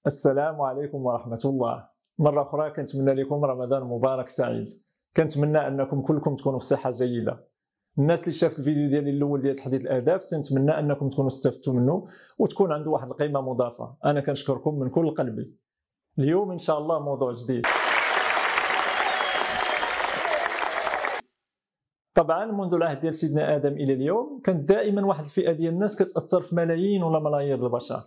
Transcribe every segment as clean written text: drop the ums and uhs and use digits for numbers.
السلام عليكم ورحمة الله. مرة أخرى كنتمنى لكم رمضان مبارك سعيد. كنتمنى أنكم كلكم تكونوا في صحة جيدة. الناس اللي شافت الفيديو ديالي الأول ديال تحديد الأهداف تنتمنى أنكم تكونوا استفدتوا منه وتكون عنده واحد القيمة مضافة. أنا كنشكركم من كل قلبي. اليوم إن شاء الله موضوع جديد. طبعا منذ العهد ديال سيدنا آدم إلى اليوم كانت دائما واحد الفئة ديال الناس كتأثر في ملايين ولا ملايير البشر.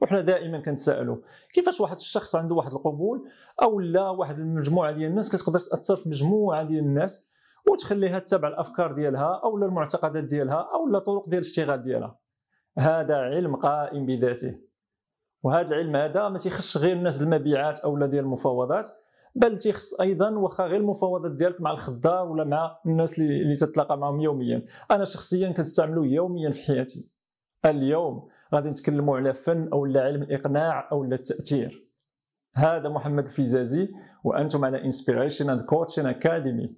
وحنا دائما كنتسائلوا كيفاش واحد الشخص عنده واحد القبول او لا واحد المجموعه ديال الناس كتقدر تاثر في مجموعه ديال الناس وتخليها تتبع الافكار ديالها او لا المعتقدات ديالها او لا طرق ديال الاشتغال ديالها. هذا علم قائم بذاته، وهذا العلم هذا ما تيخصش غير الناس ديال المبيعات او لا ديال المفاوضات، بل تيخص ايضا واخا غير المفاوضات ديالك مع الخضار ولا مع الناس اللي تتلاقى معهم يوميا. انا شخصيا كنستعمله يوميا في حياتي. اليوم غادي نتكلموا على فن او علم الاقناع او التاثير. هذا محمد الفيزازي وانتم على انسبيريشن اند كوتشنج اكاديمي.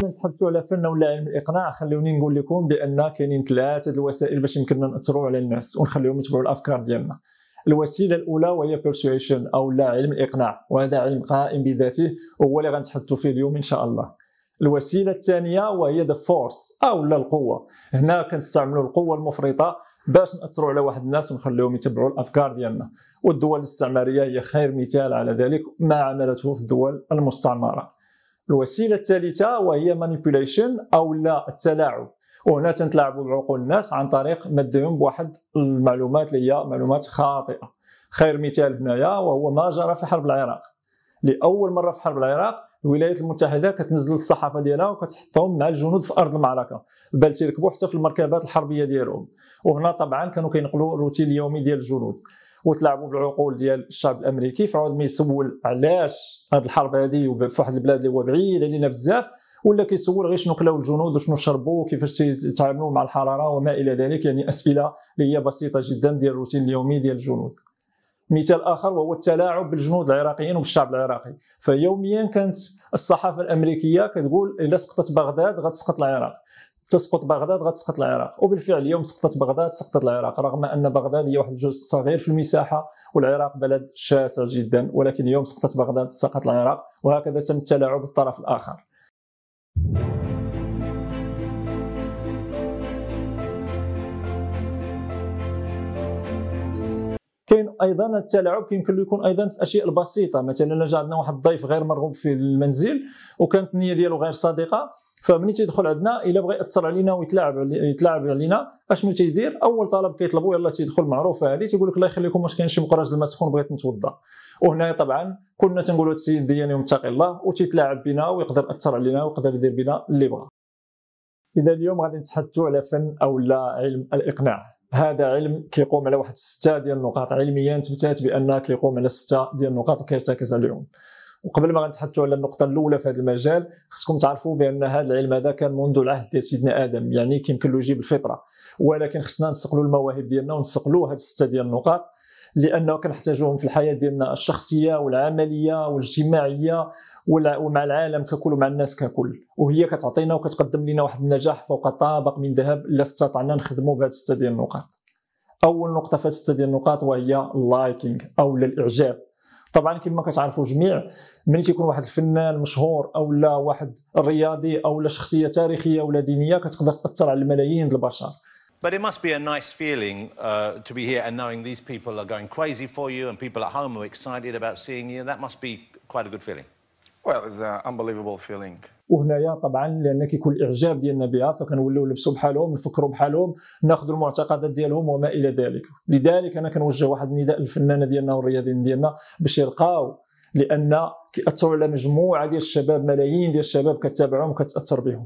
نتحدثوا على فن ولا علم الاقناع، خلوني نقول لكم بان كاينين ثلاثه الوسائل باش يمكننا ناثروا على الناس ونخليهم يتبعوا الافكار ديالنا. الوسيله الاولى وهي persuasion او لا علم الاقناع، وهذا علم قائم بذاته وهو اللي غنتحدثوا فيه اليوم ان شاء الله. الوسيله الثانيه وهي the force او لا القوه. هنا كنستعملوا القوه المفرطه باش ناثروا على واحد الناس ونخليهم يتبعوا الافكار ديالنا، والدول الاستعماريه هي خير مثال على ذلك ما عملته في الدول المستعمره. الوسيله الثالثه وهي manipulation او لا التلاعب، وهنا تنتلاعبوا بعقول الناس عن طريق مدهم بواحد المعلومات اللي هي معلومات خاطئه. خير مثال هنايا وهو ما جرى في حرب العراق. لاول مره في حرب العراق الولايات المتحده كتنزل الصحافه ديالها وكتحطهم مع الجنود في ارض المعركه، بل تيركبوا حتى في المركبات الحربيه ديالهم. وهنا طبعا كانوا كينقلوا الروتين اليومي ديال الجنود وتلعبوا بالعقول ديال الشعب الامريكي. فعود ما يسول علاش هذه الحرب هذه في واحد البلاد اللي هو بعيد علينا بزاف، ولا كيسول غير شنو كلاو الجنود وشنو شربوا وكيفاش تيتعاملوا مع الحراره وما الى ذلك، يعني اسئله اللي هي بسيطه جدا ديال الروتين اليومي ديال الجنود. مثال اخر وهو التلاعب بالجنود العراقيين وبالشعب العراقي. فيوميا كانت الصحافه الامريكيه كتقول الا سقطت بغداد غتسقط العراق، تسقط بغداد غتسقط العراق، وبالفعل اليوم سقطت بغداد سقطت العراق، رغم ان بغداد هي واحد الجزء صغير في المساحه والعراق بلد شاسع جدا، ولكن اليوم سقطت بغداد سقط العراق، وهكذا تم التلاعب بالطرف الاخر. كاين ايضا التلاعب كيمكن له يكون ايضا في الاشياء البسيطه. مثلا الا جا عندنا واحد الضيف غير مرغوب في المنزل وكانت النيه ديالو غير صادقه، فملي تيدخل عندنا الا بغى ياثر علينا ويتلاعب علينا اشنو تيدير؟ اول طلب كيطلبوا يلاه تيدخل معروفه هذه، تيقول لك الله يخليكم واش كاين شي مقراج الماء سخون بغيت نتوضا. وهنا طبعا كنا تنقولوا هذا السيد ديالي متقي الله وتيتلاعب بنا ويقدر ياثر علينا ويقدر يدير بنا اللي بغى. اذا اليوم غادي نتحدثوا على فن او لا علم الاقناع. هذا علم كيقوم على واحد 6 ديال النقاط، علميا تثبت بانه كيقوم على 6 ديال النقاط وكيرتكز عليهم. وقبل ما غنتحدثوا على النقطه الاولى في هذا المجال خصكم تعرفوا بان هذا العلم هذا كان منذ العهد ديال سيدنا ادم، يعني كيمكن له يجيب الفطره، ولكن خصنا نسقلوا المواهب ديالنا ونسقلوا هاد 6 ديال النقاط لانه كنحتاجوهم في الحياه ديالنا الشخصيه والعمليه والاجتماعيه ومع العالم ككل ومع الناس ككل، وهي كتعطينا وكتقدم لنا واحد النجاح فوق طابق من ذهب الا استطعنا نخدموا بهاد 6 ديال النقاط. اول نقطه في 6 ديال النقاط وهي اللايكينغ او الاعجاب. طبعا كما كتعرفوا جميع ملي تيكون واحد الفنان مشهور او لا واحد الرياضي او لا شخصيه تاريخيه ولا دينيه كتقدر تاثر على الملايين ديال البشر. But it must be a nice feeling to be here and knowing these people are going crazy for you and people at home are excited about seeing you. That must be quite a good feeling. Well, it's an unbelievable feeling. وهنايا طبعا لان كيكون الاعجاب ديالنا بها فكنوليو نلبسوا بحالهم نفكروا بحالهم ناخذوا المعتقدات ديالهم وما الى ذلك. لذلك انا كنوجه واحد النداء للفنانه ديالنا والرياضيين ديالنا باش يرقاو، لان كيأثروا على مجموعه ديال الشباب، ملايين ديال الشباب كتابعهم وكتاثر بهم.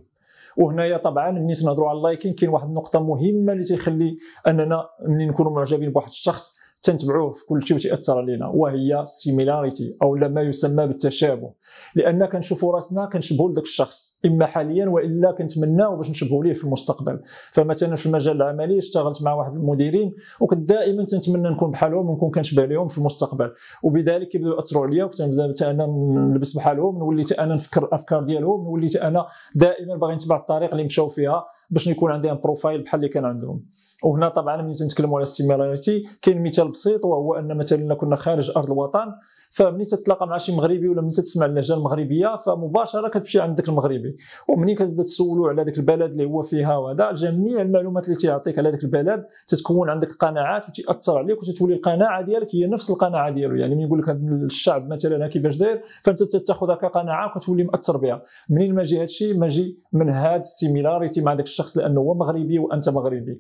وهنايا طبعا ملي تنهضروا على اللايكين كاين واحد النقطه مهمه اللي تيخلي اننا ملي نكونوا معجبين بواحد الشخص تنتبعوه في كل شيء وتاثر علينا، وهي السيميلاريتي او ما يسمى بالتشابه، لان كنشوفوا راسنا كنشبهوا لذاك الشخص اما حاليا والا كنتمناو باش نشبهوا ليه في المستقبل. فمثلا في المجال العملي اشتغلت مع واحد المديرين وكنت دائما تنتمنى نكون بحالهم ونكون كنشبه لهم في المستقبل، وبذلك كيبداو ياثروا عليا وكنت نبدا انا نلبس بحالهم، نولي انا نفكر الافكار ديالهم، نولي انا دائما باغي نتبع الطريق اللي مشاو فيها باش يكون عندي ان بروفايل بحال اللي كان عندهم. وهنا طبعا ملي تنتكلموا على السيميلاريتي كاين مثال بسيط، وهو ان مثلا كنا خارج ارض الوطن، فملي تتلاقى مع شي مغربي ولا ملي تسمع اللهجه المغربيه فمباشره كتمشي عند داك المغربي، ومنين كتبدا تسولو على داك البلد اللي هو فيها وهذا، جميع المعلومات اللي تيعطيك على داك البلد تتكون عندك قناعات وتاثر عليك، وتتولي القناعه ديالك هي نفس القناعه ديالو. يعني ملي يقول لك هذا الشعب مثلا كيفاش داير، فانت تاخذها كقناعه وكتولي مأثر بها. منين ما جي هذا الشيء ما جي من هذا السيميلاريتي مع داك الشخص، لانه هو مغربي وانت مغربي،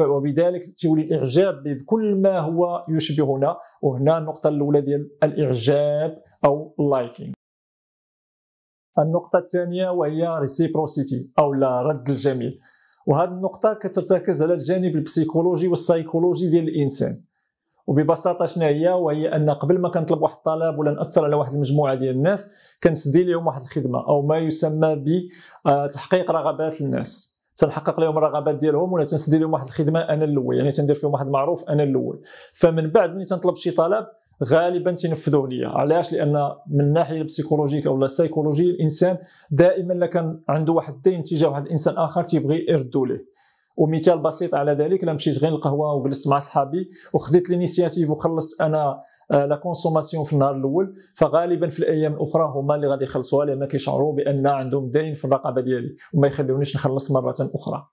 وبذلك تولي الاعجاب بكل ما هو يشبهنا. وهنا النقطه الاولى ديال الاعجاب او اللايكينغ. النقطه الثانيه وهي ريسيبروسيتي او لا رد الجميل، وهذه النقطه كترتكز على الجانب البسيكولوجي والسايكولوجي ديال الانسان. وببساطه شنو هي؟ وهي ان قبل ما كنطلب واحد الطلب ولا ناثر على واحد المجموعه ديال الناس كنسدي لهم واحد الخدمه او ما يسمى بتحقيق رغبات الناس، تنحقق لهم الرغبات ديالهم ولا تنسدي لهم واحد الخدمه انا الاول، يعني تندير فيهم واحد المعروف انا الاول. فمن بعد ملي تنطلب شي طلب غالبا تنفذوه ليا. علاش؟ لان من الناحيه البسيكولوجيه او السيكولوجيه الانسان دائما الا كان عنده واحد الدين تجاه واحد الانسان اخر تيبغي يردوا ليه. ومثال بسيط على ذلك، الا مشيت غير القهوه وجلست مع صحابي وخديت الانيشياتيف وخلصت انا لا كونسوماسيون في النهار الاول، فغالبا في الايام الاخرى هما اللي غادي يخلصوها، لان كيشعروا بان عندهم دين في الرقبه ديالي وما يخليونيش نخلص مره اخرى.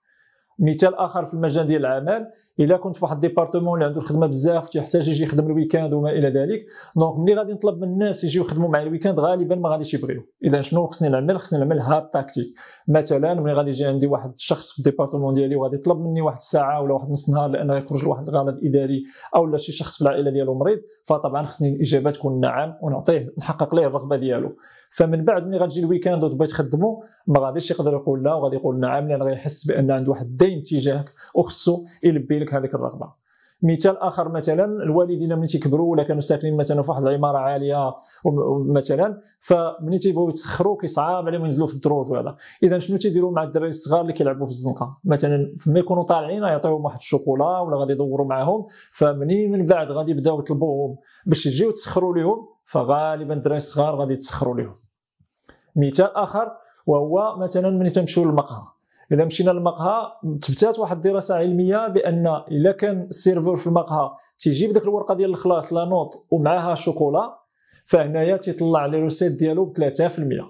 مثال اخر في المجال ديال العمل، الا كنت في واحد الديبارتمون اللي عنده الخدمه بزاف تيحتاج يجي يخدم الويكاند وما الى ذلك، دونك ملي غادي نطلب من الناس يجيو يخدموا معايا الويكاند غالبا ما غاديش يبغيو. اذا شنو خصني نعمل؟ خصني نعمل هاد التاكتيك. مثلا ملي غادي يجي عندي واحد الشخص في الديبارتمون ديالي وغادي يطلب مني واحد الساعه ولا واحد نص نهار لانه يخرج لواحد الغرض اداري او لا شي شخص في العائله ديالو مريض، فطبعا خصني الاجابه تكون نعم ونعطيه نحقق ليه الرغبه ديالو. فمن بعد ملي غتجي الويكاند وتبغي تخدمو ما غاديش يقدر يقول لا وغادي يقول نعم، لان غيحس بان عنده واحد الدين تجاهك وخصو يلبي لك هذيك الرغبه. مثال اخر، مثلا الوالدين ملي تيكبروا ولا كانوا ساكنين مثلا في واحد العماره عاليه مثلا، فملي تيبغيو يتسخروا كيصعاب عليهم ينزلوا في الدروج وهذا، اذا شنو تيديروا مع الدراري الصغار اللي كيلعبوا في الزنقه؟ مثلا فما يكونوا طالعين يعطيوهم واحد الشوكولا ولا غادي يدوروا معاهم، فمنين من بعد غادي يبداو يطلبوهم باش يجيو يتسخروا لهم، فغالبا الدراري الصغار غادي يتسخروا لهم. مثال اخر وهو مثلا ملي تمشيو للمقهى، الا مشينا للمقهى تبتات واحد الدراسه علميه بان الا كان السيرفور في المقهى تيجيب داك الورقه ديال الخلاص لا نوت ومعها شوكولا، فهنايا تيطلع لي روسيت ديالو ب 3%.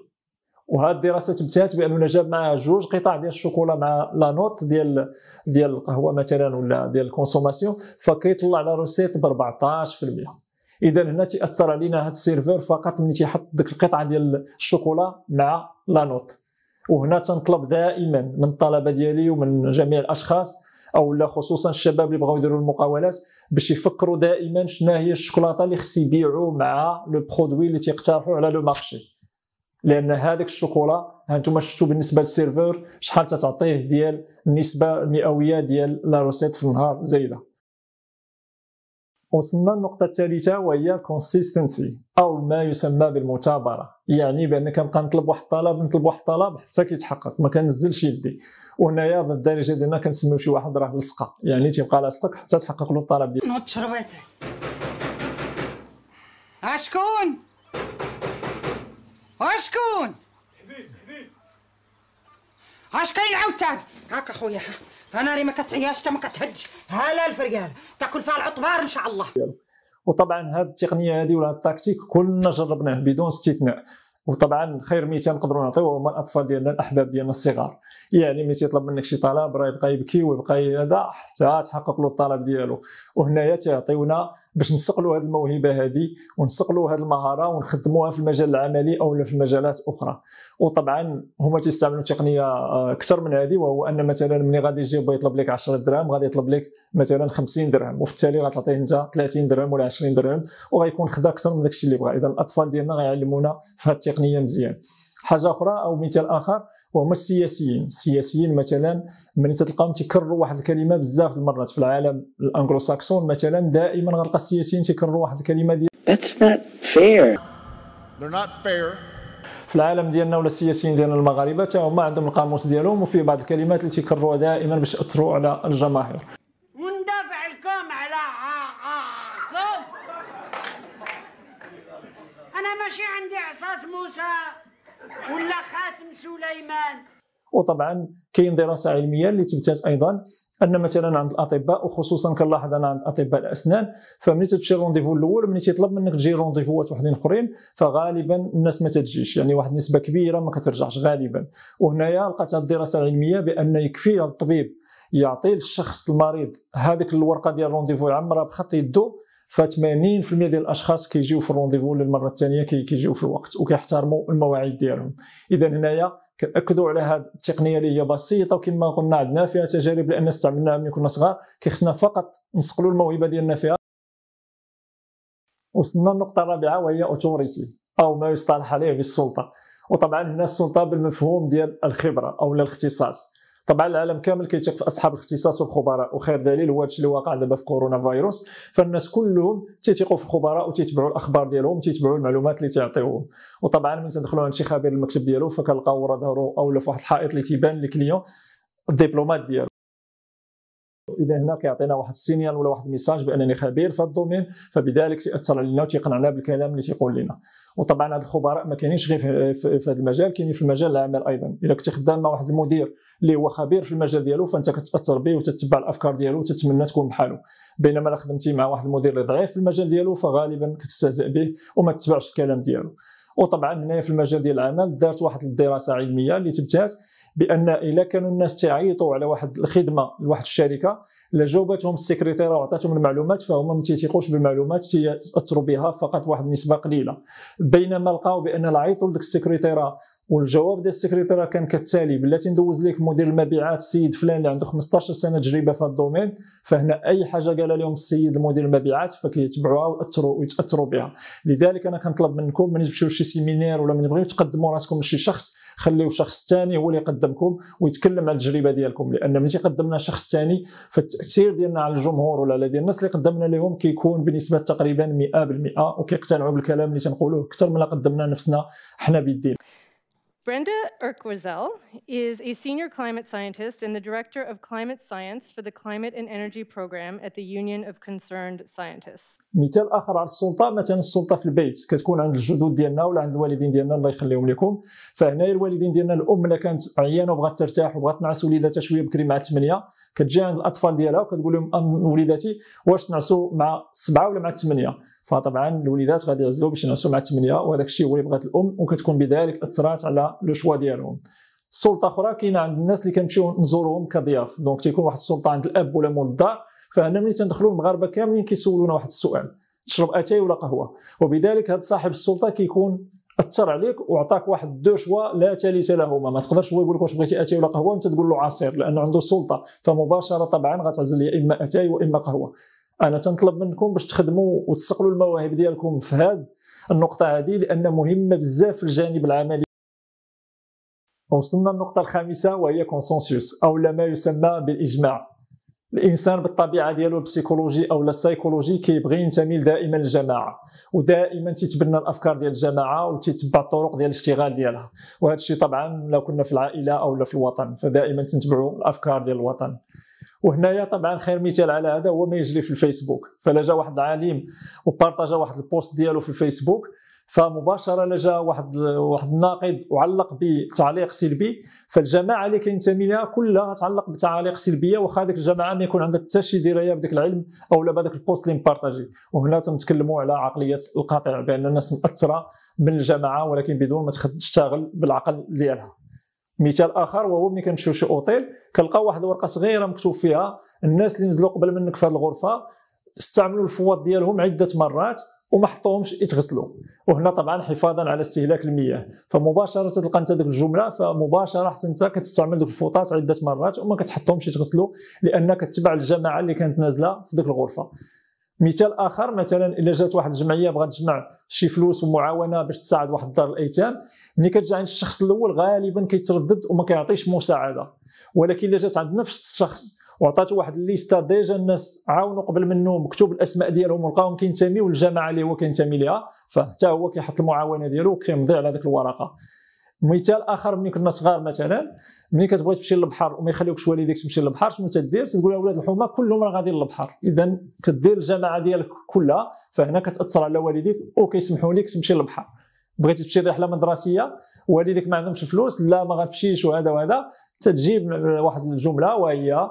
وهاد الدراسه تبتات بانه جاب معها 2 قطع ديال الشوكولا مع لا نوت ديال القهوه مثلا ولا ديال الكونسوماسيون، فكيطلع لا روسيت ب 14%. اذا هنا تاثر علينا هذا السيرفور فقط ملي تيحط ديك القطعه ديال الشوكولا مع لا نوت. وهنا تنطلب دائما من الطلبه ديالي ومن جميع الاشخاص او لا خصوصا الشباب اللي بغاو يديروا المقاولات باش يفكروا دائما شنو هي الشوكولاته اللي خص يبيعوا مع لو برودوي اللي تيقترحوا على لو مارشي، لان هذاك الشوكولا هانتوما شفتوا بالنسبه للسيرفور شحال تتعطيه ديال النسبه المئويه ديال لا روسيت في النهار زايده. وصلنا للنقطة الثالثة وهي كونسيستنسي أو ما يسمى بالمثابرة، يعني بأن كنبقى نطلب واحد الطلب حتى كيتحقق، ما كنزلش يدي. وهنايا بالدارجة ديالنا كنسميو شي واحد راه لصقة، يعني تيبقى لاصقك حتى تحقق له الطلب ديالك. نوض شرباتي. اشكون؟ اش كاين عاوتاني؟ هاك اخويا انا ري ما كتعياش حتى ما كتهدش، هلا الفريال تاكل فيها العطبار ان شاء الله. وطبعا هذه التقنيه هذه ولا التكتيك كلنا جربناه بدون استثناء، وطبعا خير مثال نقدروا نعطيوه هما الاطفال ديالنا الاحباب ديالنا الصغار. يعني ملي تيطلب منك شي طلب راه يبقى يبكي ويبقى هذا حتى تحقق له الطلب ديالو. وهنايا تيعطيونا باش نسقلوا هذه الموهبه هذه ونسقلوا هذه المهاره ونخدموها في المجال العملي او في المجالات اخرى. وطبعا هما تيستعملوا تقنيه اكثر من هذه، وهو ان مثلا ملي غادي يجي يطلب لك 10 دراهم غادي يطلب لك مثلا 50 درهم، وفي التالي غتعطيه انت 30 درهم ولا 20 درهم وغيكون خدا اكثر من داكشي اللي بغا. اذا الاطفال ديالنا غيعلمونا في هذه التقنيه مزيان. حاجه اخرى او مثال اخر وهما السياسيين مثلا ملي تلقاهم تيكرروا واحد الكلمه بزاف المرات في العالم الانجلو ساكسون مثلا دائما غنلقى السياسيين تيكرروا واحد الكلمه ديال That's not fair. They're not fair. في العالم ديالنا ولا السياسيين ديالنا المغاربه حتى هما عندهم القاموس ديالهم وفيه بعض الكلمات اللي تيكرروها دائما باش ياثروا على الجماهير. وندافع لكم على حقكم. انا ماشي عندي عصا موسى ولا خاتم سليمان. وطبعا كاين دراسه علميه اللي تثبتت ايضا ان مثلا عند الاطباء وخصوصا كنلاحظ انا عند اطباء الاسنان فملي تمشي رونديفو الاول ملي تيطلب منك تجي رونديفوات وحدين اخرين فغالبا الناس ما تجيش يعني واحد النسبه كبيره ما كترجعش غالبا. وهنايا لقات هذه الدراسه العلميه بان يكفي الطبيب يعطي للشخص المريض هذيك الورقه ديال الرونديفو يعمرها بخط يدو ف 80% ديال الاشخاص كيجيو في الرونديفو للمره الثانيه كيجيو في الوقت وكيحترموا المواعيد ديالهم. اذا هنايا كنأكدوا على هذه التقنيه اللي هي بسيطه وكما قلنا عندنا فيها تجارب لان استعملناها ملي كنا صغار كيخصنا فقط نسقلوا الموهبه ديالنا فيها. وصلنا للنقطه الرابعه وهي اوتوريتي او ما يصطلح عليه بالسلطه. وطبعا هنا السلطه بالمفهوم ديال الخبره او الاختصاص. طبعا العالم كامل كيثق في اصحاب الاختصاص والخبراء وخير دليل هو هادشي اللي واقع دابا في كورونا فيروس فالناس كلهم تيثقوا في الخبراء وتيتبعوا الاخبار ديالهم وتيتبعوا المعلومات اللي تيعطيوهم. وطبعا ملي تدخلوا عند شي خبير المكتب ديالو فكنلقاو ورا ظهرو اولا في واحد الحائط اللي تيبان للكليون الدبلومات ديالو. اذا هنا كيعطينا واحد السينيال ولا واحد الميساج بانني خبير في هذا الدومين فبذلك تاثر علينا وتيقنعنا بالكلام اللي تيقول لنا. وطبعا هاد الخبراء ما كاينينش غير في هذا المجال كاينين في المجال العمل ايضا. الا كنت خدام مع واحد المدير اللي هو خبير في المجال ديالو فانت كتاثر به وتتبع الافكار ديالو وتتمنى تكون بحالو. بينما الا خدمتي مع واحد المدير اللي ضعيف في المجال ديالو فغالبا كتستهزئ به وما تتبعش الكلام ديالو. وطبعا هنا في المجال ديال العمل دارت واحد الدراسه علميه اللي تبتات بان الا كانوا الناس تعيطوا على واحد الخدمه لواحد الشركه الا جاوبتهم السكرتيره وعطاتهم المعلومات فهما ما تيثقوش بالمعلومات تاثروا بها فقط واحد النسبه قليله. بينما لقاو بان العيط لديك السكرتيره والجواب ديال السكرتيره كان كالتالي بلاتي ندوز لك مدير المبيعات السيد فلان اللي عنده 15 سنه تجربه في هذا الدومين فهنا اي حاجه قال لهم السيد مدير المبيعات فكيتبعوها ويتاثروا بها. لذلك انا كنطلب منكم ملي تمشيو لشي سيمينير ولا ملي تبغيو تقدموا راسكم لشي شخص خليو شخص ثاني هو اللي يقدمكم ويتكلم على التجربه ديالكم لان ملي تيقدمنا شخص ثاني فالتاثير ديالنا على الجمهور ولا على ديال الناس اللي قدمنا لهم كيكون بنسبه تقريبا 100% وكيقتنعوا بالكلام اللي تنقولوه اكثر من قدمنا نفسنا حنا بيدينا. Brenda Urquhart is a senior climate scientist and the director of climate science for the Climate and Energy Program at the Union of Concerned Scientists. مثال اخر على السلطه مثلا السلطه في البيت كتكون عند الجدود ديالنا ولا عند الوالدين ديالنا الله يخليهم لكم. فهنا الوالدين ديالنا الام اللي كانت عيانه وبغات ترتاح وبغات تنعس وليداتها شويه بكري مع 8 كتجي عند الاطفال ديالها وكتقول لهم وليداتي واش تنعسوا مع 7 ولا مع 8 فطبعا الوليدات غادي يعزلوا باش ينعسوا مع 8 وهذاك الشيء هو اللي بغات الام وكتكون بذلك اثرات على لو شوا ديالهم. السلطه اخرى كاينه عند الناس اللي كنمشيو نزوروهم كضياف دونك تيكون واحد السلطه عند الاب ولا مول الدار فهنا ملي تندخلوا المغاربه كاملين كيسولونا واحد السؤال تشرب اتاي ولا قهوه وبذلك هذا صاحب السلطه كيكون اثر عليك وعطاك واحد دو شوا لا ثالث لهما. ما تقدرش هو يقول لك واش بغيتي اتاي ولا قهوه وانت تقول له عصير لانه عنده سلطه فمباشره طبعا غتعزل يا اما اتاي واما قهوه. انا تنطلب منكم باش تخدموا وتسقلوا المواهب ديالكم في هذه النقطه هذه لان مهمه بزاف في الجانب العملي. وصلنا للنقطه الخامسه وهي كونسنسوس او ما يسمى بالاجماع. الانسان بالطبيعه ديالو البسيكولوجي او السايكولوجي كيبغي ينتمي دائما للجماعه ودائما تيتبنى الافكار ديال الجماعه وتتبع الطرق ديال الاشتغال ديالها. وهذا الشيء طبعا لو كنا في العائله او لا في الوطن فدائما تنتبعوا الافكار ديال الوطن. وهنايا طبعا خير مثال على هذا هو ما يجري في الفيسبوك. فلا جا واحد العالم وبارطاجا واحد البوست ديالو في الفيسبوك فمباشره لا جا واحد الناقد وعلق بتعليق سلبي فالجماعه اللي كينتمي لها كلها تعلق بتعاليق سلبيه واخا ديك الجماعه ما يكون عندها حتى شي درايه بداك العلم او لا بهذاك البوست اللي مبارطاجي. وهنا تنتكلموا على عقليه القاطع بان الناس مأثره من الجماعه ولكن بدون ما تشتغل بالعقل ديالها. مثال اخر وهو ملي كنمشيو شي اوتيل كنلقاو واحد الورقه صغيره مكتوب فيها الناس اللي نزلوا قبل منك في هذه الغرفه استعملوا الفوط ديالهم عده مرات وما حطوهمش يتغسلوا. وهنا طبعا حفاظا على استهلاك المياه فمباشره تلقى انت ديك الجمله فمباشره حتى انت كتستعمل ديك الفوطات عده مرات وما كتحطهمش يتغسلوا لانك كتبع الجماعه اللي كانت نازله في ديك الغرفه. مثال اخر، مثلا الا جات واحد الجمعيه بغات تجمع شي فلوس ومعاونه باش تساعد واحد دار الايتام، ملي كتجي عند الشخص الاول غالبا كيتردد وما كيعطيش مساعده. ولكن الا جات عند نفس الشخص وعطاتو واحد الليسته ديجا الناس عاونوا قبل منه مكتوب الاسماء ديالهم ولقاهم كينتميو للجماعه اللي هو كينتمي ليها، فحتى هو كيحط المعاونه ديالو وكيمضي على ديك الورقه. مثال اخر، ملي كنا صغار مثلا، ملي كتبغي تمشي للبحر وما يخليوكش والديك تمشي للبحر، شنو تدير؟ تقول اولاد الحومه كلهم راه غاديين للبحر، اذا كدير الجماعه ديالك كلها، فهنا كتاثر على والديك وكيسمحوا لك تمشي للبحر. بغيتي تمشي رحله مدرسيه والديك ما عندهمش الفلوس، لا ما غاتمشيش وهذا وهذا، تتجيب واحد الجمله وهي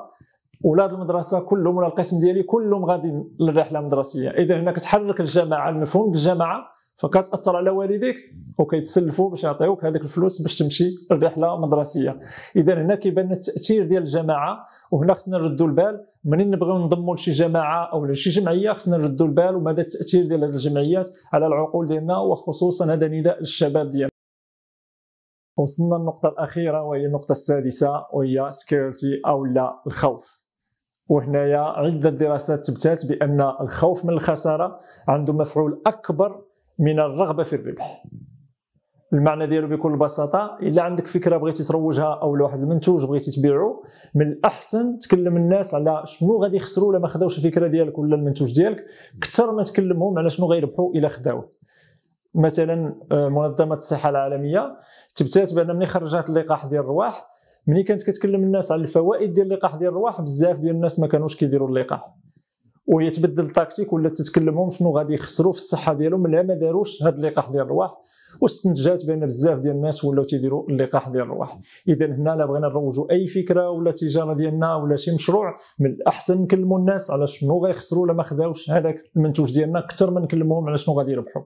اولاد المدرسه كلهم ولا القسم ديالي كلهم غاديين للرحله المدرسيه. اذا هنا كتحرك الجماعه، المفهوم الجماعه، فكتاثر على والديك وكيتسلفوا باش يعطيوك هذيك الفلوس باش تمشي للرحله المدرسيه. اذا هنا كيبان التاثير ديال الجماعه، وهنا خصنا نردوا البال منين نبغيو نضموا لشي جماعه او لشي جمعيه، خصنا نردوا البال ومدى التاثير ديال هذه الجمعيات على العقول ديالنا، وخصوصا هذا نداء للشباب ديالنا. وصلنا للنقطه الاخيره وهي النقطه السادسه، وهي سكيورتي او لا الخوف. وهنايا عده دراسات تثبت بان الخوف من الخساره عنده مفعول اكبر من الرغبه في الربح. المعنى ديالو بكل بساطه، الا عندك فكره بغيتي تروجها او واحد المنتوج بغيتي تبيعو، من الاحسن تكلم الناس على شنو غادي يخسروا الا ما خداوش الفكره ديالك ولا المنتوج ديالك، اكثر ما تكلمهم على شنو غيربحوا الا خداوه. مثلا منظمه الصحه العالميه تثبتات بان ملي خرجت اللقاح ديال الرواح، ملي كانت كتكلم الناس على الفوائد ديال اللقاح ديال الرواح، بزاف ديال الناس ما كانوش كيديروا اللقاح، وهي تبدل التكتيك ولا تتكلمهم شنو غادي يخسروا في الصحه ديالهم ملي ما داروش هذا اللقاح ديال الرواح، واستنتجات بان بزاف ديال الناس ولاو تيديروا اللقاح ديال الرواح. اذا هنا لا بغينا نروجوا اي فكره ولا تجاره ديالنا ولا شي مشروع، من الاحسن نكلموا الناس على شنو غيخسروا الا ما خداوش هذاك المنتوج ديالنا، اكثر من نكلموهم على شنو غادي يربحوا.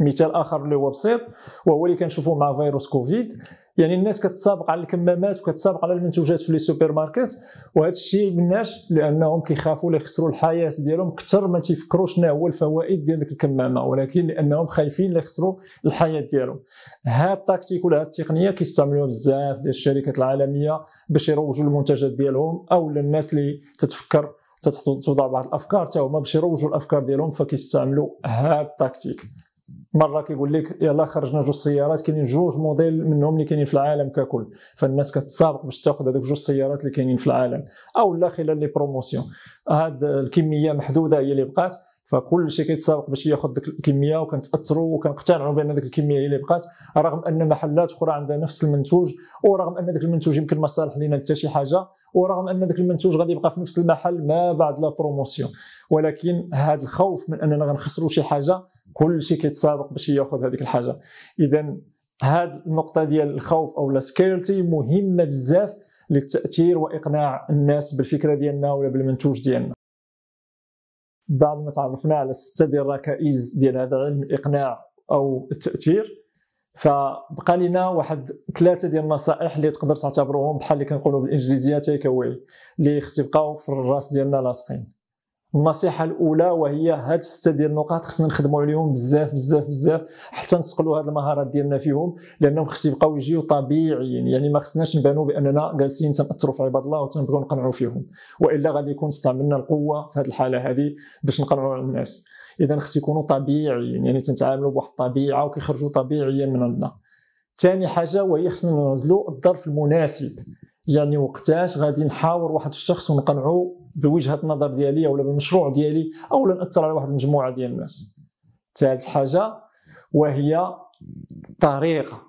مثال اخر اللي هو بسيط، وهو اللي كنشوفوه مع فيروس كوفيد، يعني الناس كتسابق على الكمامات وكتسابق على المنتوجات في لي سوبر ماركت، وهذا الشيء مناش لانهم كيخافوا لا يخسروا الحياه ديالهم اكثر ما تيفكروا شنو هو الفوائد ديال ديك الكمامه، ولكن لانهم خايفين لا يخسروا الحياه ديالهم. هذا التكتيك ولا هذه التقنيه كيستعملوها بزاف ديال الشركات العالميه باش يروجوا المنتجات ديالهم، او للناس اللي تتفكر توضع بعض الافكار حتى هما باش يروجوا الافكار ديالهم، فكيستعملوا هذا التكتيك. مره كيقول لك يلا خرجنا جوج سيارات، كاينين جوج موديل منهم اللي كاينين في العالم ككل، فالناس كتسابق باش تاخذ هذوك جوج سيارات اللي كاينين في العالم، او لا خلال لي بروموسيون. هاد الكميه محدوده هي اللي بقات، فكل شيء كيتسابق باش ياخذ ديك الكميه، وكنتاثروا وكنقتنعوا بان ديك الكميه هي اللي بقات، رغم ان محلات اخرى عندها نفس المنتوج، ورغم ان ديك المنتوج يمكن ما صالح لينا حتى شي حاجه، ورغم ان ديك المنتوج غادي يبقى في نفس المحل ما بعد لا بروموسيون. ولكن هذا الخوف من اننا غنخسروا شي حاجه، كل شيء كيتسابق باش ياخذ هذيك الحاجه. اذا هذه النقطه ديال الخوف او لا سكيورتي مهمه بزاف للتاثير واقناع الناس بالفكره ديالنا ولا بالمنتوج ديالنا. بعد ما تعرفنا على 6 ديال الركائز ديال هذا علم الاقناع او التاثير، فبقى لنا واحد 3 ديال النصائح اللي تقدر تعتبروهم بحال اللي كنقولوا بالانجليزيه تيك اواي، اللي خص يبقاو في الراس ديالنا لاصقين. النصيحه الاولى وهي هاد 6 ديال النقاط خصنا نخدموا عليهم بزاف بزاف بزاف حتى نسقلوا هاد المهارات ديالنا فيهم، لانهم خص يبقاو يجيو طبيعيين، يعني ما خصناش نبانوا باننا جالسين تنأثروا في عباد الله وتنبغيو نقنعوا فيهم، والا غادي يكون استعملنا القوه في هذه الحاله هذه باش نقنعوا الناس. اذا خص يكونوا طبيعيين، يعني تنتعاملوا بواحد الطبيعه وكيخرجوا طبيعيا من عندنا. ثاني حاجه وهي خصنا نعزلوا الظرف المناسب، يعني وقتاش غادي نحاور واحد الشخص ونقنعوا بوجهه النظر ديالي او بالمشروع ديالي، او ناثر على واحد المجموعه ديال الناس. ثالث حاجه وهي طريقه،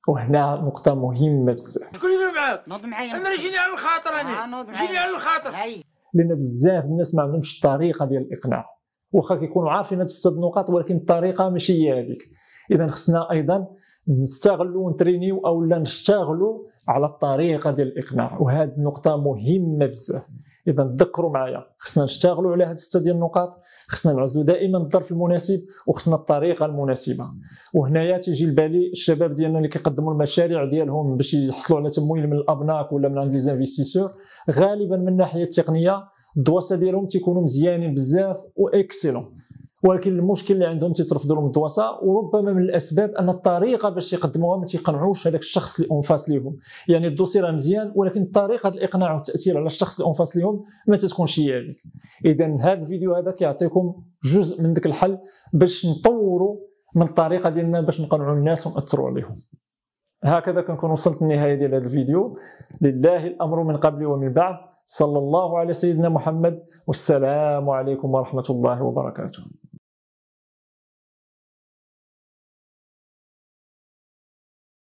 وهنا نقطه مهمه بزاف. شكون اللي معاك؟ نوض معايا. انا جيني على الخاطر، انا جيني على الخاطر. لان بزاف الناس ما عندهمش الطريقه ديال الاقناع، واخا كيكونوا عارفين هاد 6 النقاط ولكن الطريقه ماشي هي هذيك. اذا خصنا ايضا نستغلوا ونترينيو او لا نشتغلوا على الطريقه ديال الاقناع، وهذه النقطه مهمه بزاف. اذا تذكروا معايا، خصنا نشتغلوا على هاد 6 ديال النقاط، خصنا نعزلوا دائما الظرف المناسب، وخصنا الطريقه المناسبه. وهنايا تيجي لبالي الشباب ديالنا اللي كيقدموا المشاريع ديالهم باش يحصلوا على تمويل من الابناك ولا من عند لي زانفيستيسور، غالبا من الناحيه التقنيه الدواسه ديالهم تيكونوا مزيانين بزاف واكسيلون، ولكن المشكل اللي عندهم تيترفضوا لهم الدواسه، وربما من الاسباب ان الطريقه باش يقدموها ما تيقنعوش هذاك الشخص اللي اونفاس ليهم. يعني الدوسي راه مزيان ولكن طريقه الاقناع والتاثير على الشخص اللي اونفاس ليهم ما تتكونش هي هذيك. اذا هذا الفيديو هذا كيعطيكم جزء من ذاك الحل باش نطوروا من الطريقه ديالنا باش نقنعوا الناس ونأثروا عليهم. هكذا كنكون وصلت للنهايه ديال هذا الفيديو. لله الامر من قبل ومن بعد. صلى الله على سيدنا محمد، والسلام عليكم ورحمه الله وبركاته.